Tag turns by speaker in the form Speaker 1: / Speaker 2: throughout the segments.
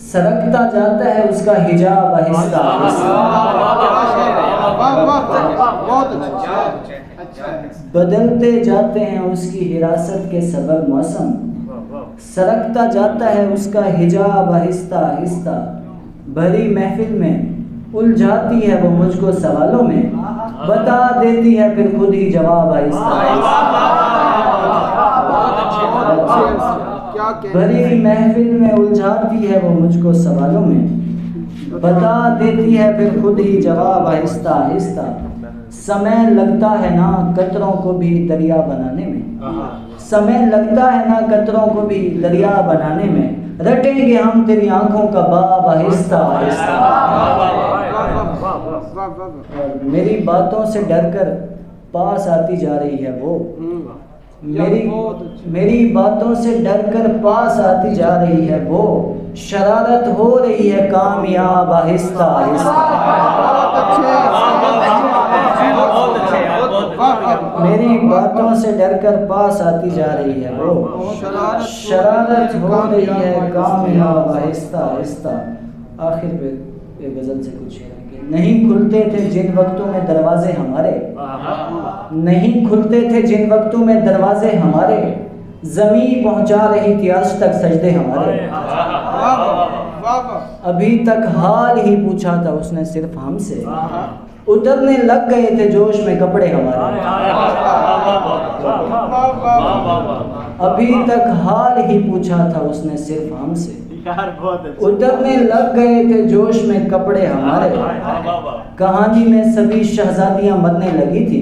Speaker 1: सरकता जाता है उसका हिजाब आहिस्ता आहिस्ता,
Speaker 2: बहुत अच्छा।
Speaker 1: बदलते जाते हैं उसकी हिरासत के सबब मौसम, सरकता जाता है उसका हिजाब आहिस्ता आहिस्ता, भरी महफिल में उलझाती है वो मुझको सवालों में, बता देती है फिर खुद ही जवाब आहिस्ता आहिस्ता। भरी महफिल में उलझाती है वो मुझको सवालों में, बता देती है फिर खुद ही जवाब आहिस्ता आहिस्ता। समय लगता है ना कतरों को भी दरिया बनाने में, समय लगता है ना कतरों को भी दरिया बनाने में, रटेंगे हम तेरी आंखों का बाब आहिस्ता आहिस्ता। और मेरी बातों से डरकर पास आती जा रही है वो, मेरी बातों से डरकर पास आती जा रही है वो, शरारत हो रही है कामयाब आहिस्ता आहिस्ता। मेरी बातों से डरकर पास आती जा रही है वो, शरारत हो रही है कामयाब आहिस्ता आहिस्ता। आखिर पे ये गजल से कुछ है कि नहीं खुलते थे जिन वक्तों में दरवाजे हमारे, नहीं खुलते थे जिन वक्तों में दरवाजे हमारे, ज़मीं पहुंचा रही थी अर्श तक सजदे हमारे। अभी तक हाल ही पूछा था उसने सिर्फ हमसे, उतरने लग गए थे जोश में कपड़े हमारे। अभी तक हाल ही पूछा था उसने सिर्फ हमसे, उतरने लग गए थे जोश में कपड़े हमारे। कहानी में सभी शहजादियां मरने लगी थी,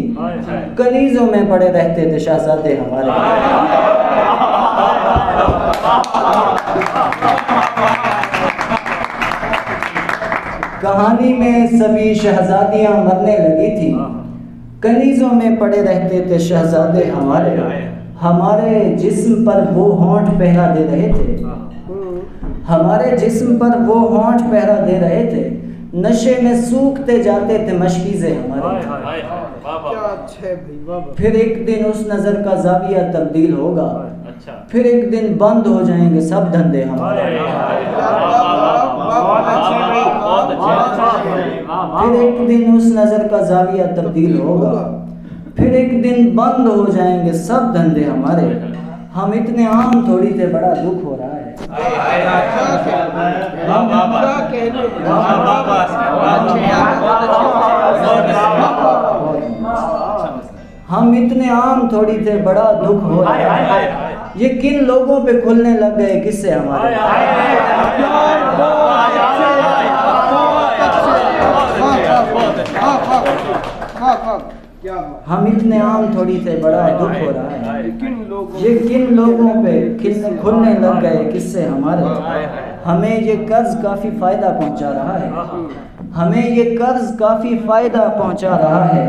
Speaker 1: कनीजों में पड़े रहते थे शहजादे हमारे। कहानी में सभी शहजादियां मरने लगी थी, कनीजों में पड़े रहते थे शहजादे हमारे। हमारे जिस्म पर वो होंठ पहरा दे रहे थे, हमारे जिस्म पर वो होंठ पहरा दे रहे थे, नशे में सूखते जाते थे मशकीज़े हमारे। फिर एक दिन उस नज़र का जाविया तब्दील होगा, फिर एक दिन बंद हो जाएंगे सब धंधे हमारे। फिर एक दिन उस नज़र का जाविया तब्दील होगा, फिर एक दिन बंद हो जाएंगे सब धंधे हमारे। हम इतने आम थोड़ी थे, बड़ा दुख हो रहा है। हम इतने आम थोड़ी थे, बड़ा दुख हो रहा है। ये किन लोगों पे खुलने लग गए किससे हमारे। हम इतने आम थोड़ी थे, बड़ा दुख हो रहा है। ये किन लोगों पे खुलने लग गए किससे हमारे। हमें ये कर्ज काफी फायदा पहुंचा रहा है, हमें ये कर्ज काफी फायदा पहुंचा रहा है,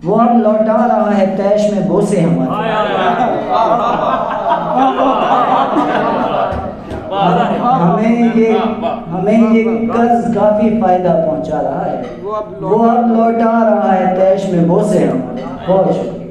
Speaker 1: वो अब लौटा रहा है तैश में बोसे हमारे। हमें ये कर्ज काफी फायदा पहुंचा रहा है, वो अब लौटा रहा है तैश में बोसे हमारे। बहुत शुक्रिया।